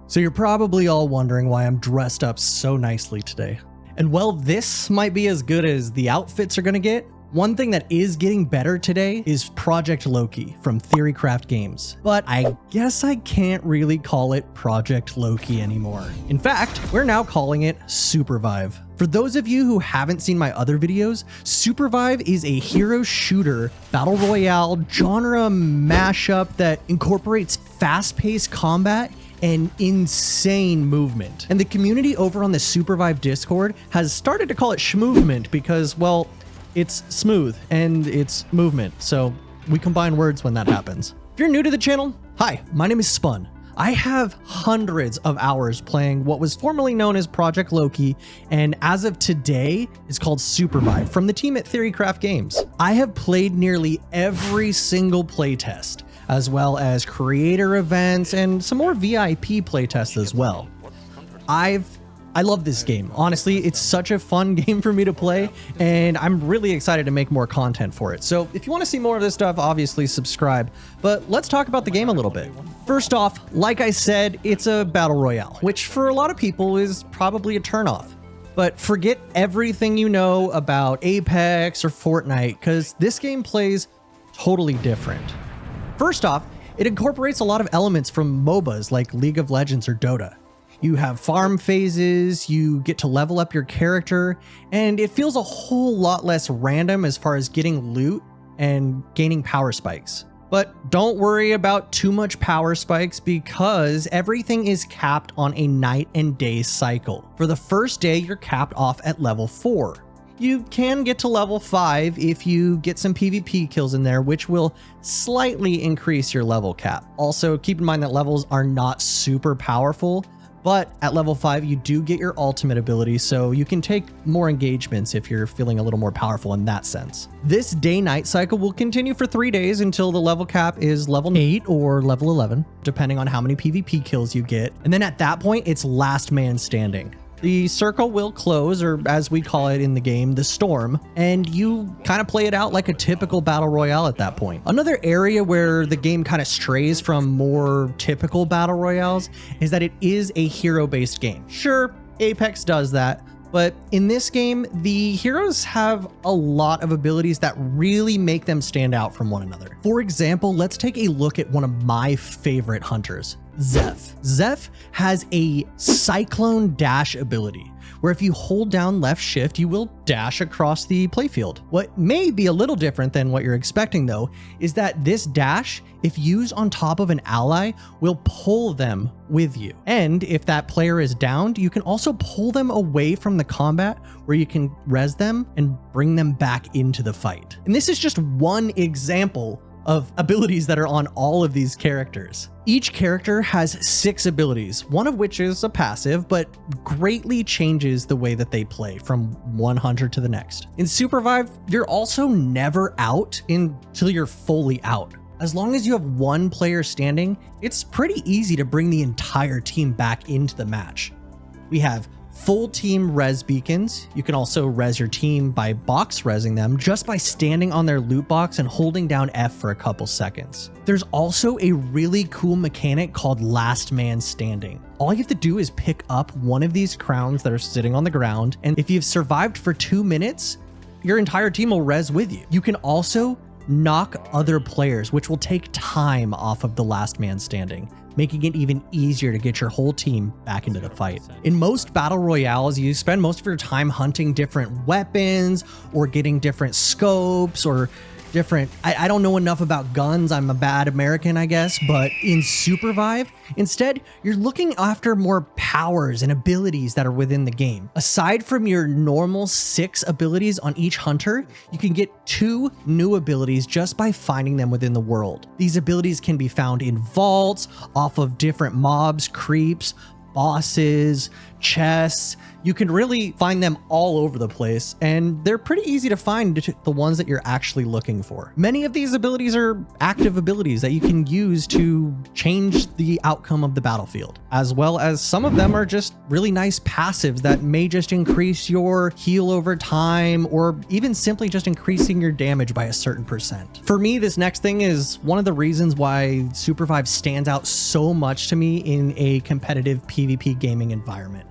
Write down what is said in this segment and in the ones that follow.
So you're probably all wondering why I'm dressed up so nicely today. And well, this might be as good as the outfits are gonna get. One thing that is getting better today is Project Loki from Theorycraft Games. But I guess I can't really call it Project Loki anymore. In fact, we're now calling it Supervive. For those of you who haven't seen my other videos, Supervive is a hero shooter, battle royale, genre mashup that incorporates fast-paced combat and insane movement. And the community over on the Supervive Discord has started to call it Schmovement because, well, it's smooth and it's movement, so we combine words when that happens. If you're new to the channel, hi, my name is Spun. I have hundreds of hours playing what was formerly known as Project Loki, and as of today, is called Supervive from the team at Theorycraft Games. I have played nearly every single playtest, as well as creator events and some more VIP playtests as well. I love this game. Honestly, it's such a fun game for me to play, and I'm really excited to make more content for it. So if you want to see more of this stuff, obviously subscribe, but let's talk about the game a little bit. First off, like I said, it's a battle royale, which for a lot of people is probably a turnoff. But forget everything you know about Apex or Fortnite, because this game plays totally different. First off, it incorporates a lot of elements from MOBAs like League of Legends or Dota. You have farm phases, you get to level up your character, and it feels a whole lot less random as far as getting loot and gaining power spikes. But don't worry about too much power spikes because everything is capped on a night and day cycle. For the first day, you're capped off at level 4. You can get to level 5 if you get some PvP kills in there, which will slightly increase your level cap. Also, keep in mind that levels are not super powerful, but at level 5, you do get your ultimate ability, so you can take more engagements if you're feeling a little more powerful in that sense. This day-night cycle will continue for 3 days until the level cap is level 8 or level 11, depending on how many PvP kills you get. And then at that point, it's last man standing. The circle will close, or as we call it in the game, the storm, and you kind of play it out like a typical battle royale at that point. Another area where the game kind of strays from more typical battle royales is that it is a hero-based game. Sure, Apex does that, but in this game, the heroes have a lot of abilities that really make them stand out from one another. For example, let's take a look at one of my favorite hunters, Zeph. Zeph has a cyclone dash ability, where if you hold down left shift, you will dash across the playfield. What may be a little different than what you're expecting though, is that this dash, if used on top of an ally, will pull them with you. And if that player is downed, you can also pull them away from the combat where you can res them and bring them back into the fight. And this is just one example of abilities that are on all of these characters. Each character has 6 abilities, one of which is a passive, but greatly changes the way that they play from one hunter to the next. In Supervive, you're also never out until you're fully out. As long as you have one player standing, it's pretty easy to bring the entire team back into the match. We have full team res beacons. You can also res your team by box resing them just by standing on their loot box and holding down F for a couple seconds. There's also a really cool mechanic called last man standing. All you have to do is pick up one of these crowns that are sitting on the ground, and if you've survived for 2 minutes, your entire team will res with you. You can also knock other players, which will take time off of the last man standing, making it even easier to get your whole team back into the fight. In most battle royales, you spend most of your time hunting different weapons or getting different scopes or different, I don't know enough about guns, I'm a bad American, I guess, but in Supervive, instead, you're looking after more powers and abilities that are within the game. Aside from your normal 6 abilities on each hunter, you can get 2 new abilities just by finding them within the world. These abilities can be found in vaults, off of different mobs, creeps, bosses, chests. You can really find them all over the place, and they're pretty easy to find, the ones that you're actually looking for. Many of these abilities are active abilities that you can use to change the outcome of the battlefield, as well as some of them are just really nice passives that may just increase your heal over time, or even simply just increasing your damage by a certain percent. For me, this next thing is one of the reasons why Supervive stands out so much to me in a competitive PvP gaming environment.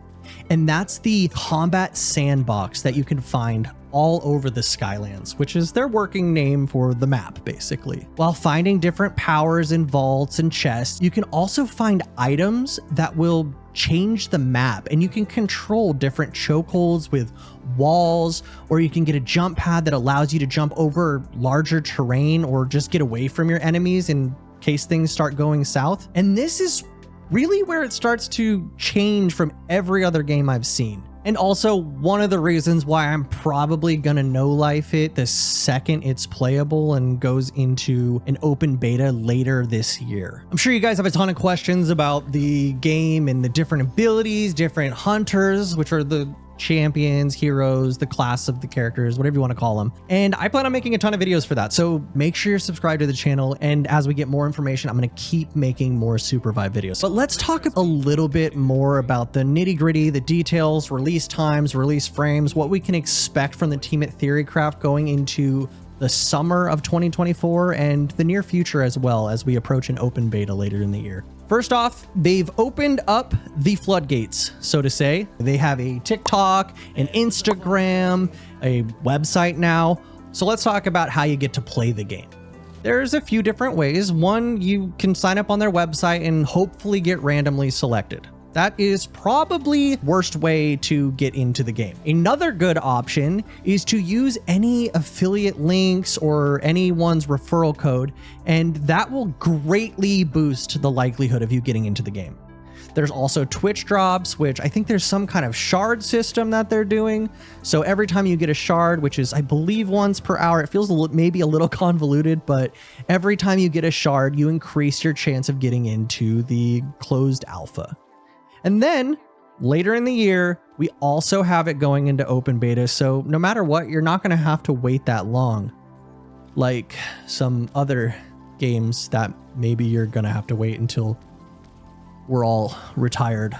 And that's the combat sandbox that you can find all over the Skylands, which is their working name for the map, basically. While finding different powers in vaults and chests, you can also find items that will change the map, and you can control different chokeholds with walls, or you can get a jump pad that allows you to jump over larger terrain or just get away from your enemies in case things start going south. And this is really where it starts to change from every other game I've seen. And also one of the reasons why I'm probably gonna no-life it the second it's playable and goes into an open beta later this year. I'm sure you guys have a ton of questions about the game and the different abilities, different hunters, which are the champions, heroes, the class of the characters, whatever you want to call them. And I plan on making a ton of videos for that. So make sure you're subscribed to the channel. And as we get more information, I'm going to keep making more Supervive videos. But let's talk a little bit more about the nitty gritty, the details, release times, release frames, what we can expect from the team at Theorycraft going into the summer of 2024 and the near future as well, as we approach an open beta later in the year. First off, they've opened up the floodgates, so to say. They have a TikTok, an Instagram, a website now. So let's talk about how you get to play the game. There's a few different ways. One, you can sign up on their website and hopefully get randomly selected. That is probably the worst way to get into the game. Another good option is to use any affiliate links or anyone's referral code, and that will greatly boost the likelihood of you getting into the game. There's also Twitch drops, which I think there's some kind of shard system that they're doing. So every time you get a shard, which is I believe once per hour, it feels maybe a little convoluted, but every time you get a shard, you increase your chance of getting into the closed alpha. And then later in the year, we also have it going into open beta. So no matter what, you're not going to have to wait that long like some other games that maybe you're going to have to wait until we're all retired.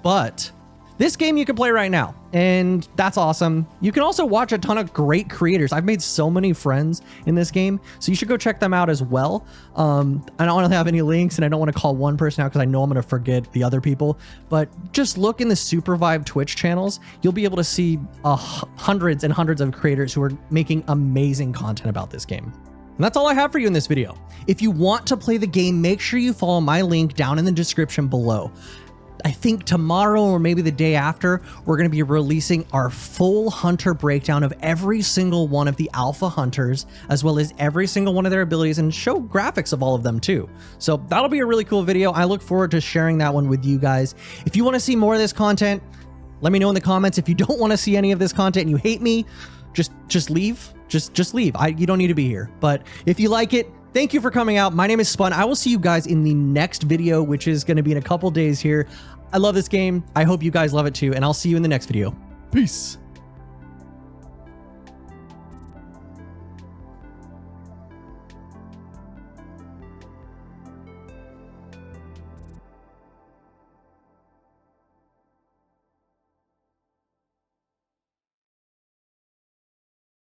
But this game you can play right now, and that's awesome. You can also watch a ton of great creators. I've made so many friends in this game, so you should go check them out as well. I don't want to have any links, and I don't want to call one person out because I know I'm going to forget the other people, but just look in the Supervive Twitch channels. You'll be able to see hundreds and hundreds of creators who are making amazing content about this game. And that's all I have for you in this video. If you want to play the game, make sure you follow my link down in the description below. I think tomorrow or maybe the day after, we're going to be releasing our full hunter breakdown of every single one of the alpha hunters, as well as every single one of their abilities, and show graphics of all of them too. So that'll be a really cool video. I look forward to sharing that one with you guys. If you want to see more of this content, let me know in the comments. If you don't want to see any of this content and you hate me, just leave. Just leave. You don't need to be here. But if you like it, thank you for coming out. My name is Spun. I will see you guys in the next video, which is going to be in a couple days here. I love this game. I hope you guys love it too, and I'll see you in the next video. Peace.